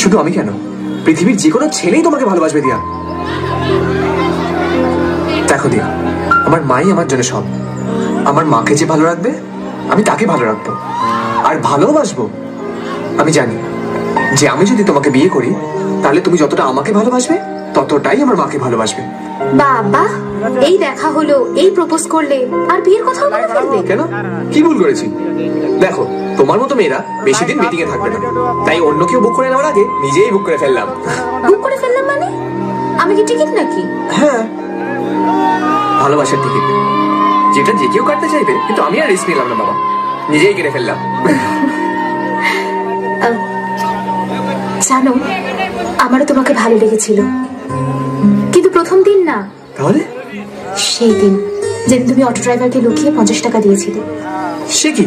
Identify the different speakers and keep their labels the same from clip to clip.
Speaker 1: শুধু আমি কেন, পৃথিবীর যে কোনো ছেলেই তোমাকে ভালোবাসবে দিয়া। দেখো দিয়া, আমার মাই আমার জন্য সব। আমার মাকে যে ভালো রাখবে আমি তাকে ভালো রাখবো আর ভালোবাসবো। আমি জানি যে আমি যদি তোমাকে বিয়ে করি তাহলে তুমি যতটা আমাকে ভালোবাসবে ততটাই আমার মাকে ভালোবাসবে।
Speaker 2: বাবা, এই দেখা হলো, এই প্রপোজ করলে আর বিয়ের কথা বলে ফেলবে?
Speaker 1: কেন, কি ভুল করেছি? দেখো, তোমার মতো মেয়েরা বেশি দিন মিটিং এ থাকবে না, তাই অন্য কেউ বুক করে নেওয়ার আগে নিজেই বুক করে ফেললাম।
Speaker 2: বুক করে ফেললাম মানে? আমি কি টিকিট নাকি?
Speaker 1: হ্যাঁ, ভালোবাসার টিকিট, যেটা যে কেউ কাটতে চাইবে, কিন্তু আমি আর রিস্ক নিলাম না বাবা, নিজেই কেটে ফেললাম।
Speaker 2: জানো, আমারও তোমাকে ভালো লেগেছিল, কিন্তু প্রথম দিন না।
Speaker 1: তাহলে?
Speaker 2: সেই দিন যেদিন তুমি অটো ড্রাইভারকে লুকিয়ে 50 টাকা দিয়েছিলে।
Speaker 1: সে কি?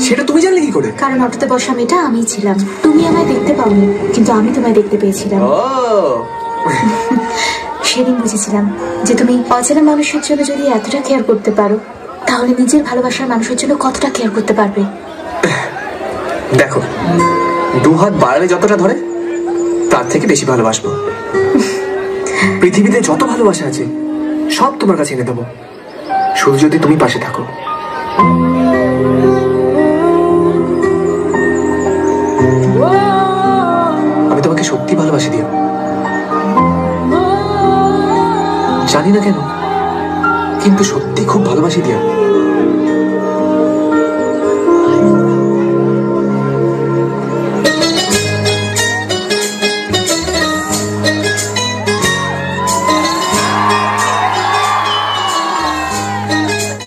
Speaker 1: সেটা তুমি জানলে কি করে?
Speaker 2: কারণ অটোতে বসা মেয়েটা আমিই ছিলাম। তুমি আমায় দেখতে পাওনি, কিন্তু আমি তোমায় দেখতে পেয়েছিলাম। সেদিন বুঝেছিলাম যে তুমি অচেনা মানুষের জন্য যদি এতটা কেয়ার করতে পারো, তাহলে নিজের ভালোবাসার মানুষের জন্য কতটা কেয়ার করতে পারবে।
Speaker 1: দেখো, 2 হাত বাড়ালে যতটা ধরে তার থেকে বেশি ভালোবাসবো। পৃথিবীতে যত ভালোবাসা আছে সব তোমার কাছে এনে দেবো, শুধু যদি তুমি পাশে থাকো। আমি তোমাকে সত্যি ভালোবাসি দিয়া, জানি না কেন, কিন্তু সত্যি খুব ভালোবাসি দিয়া।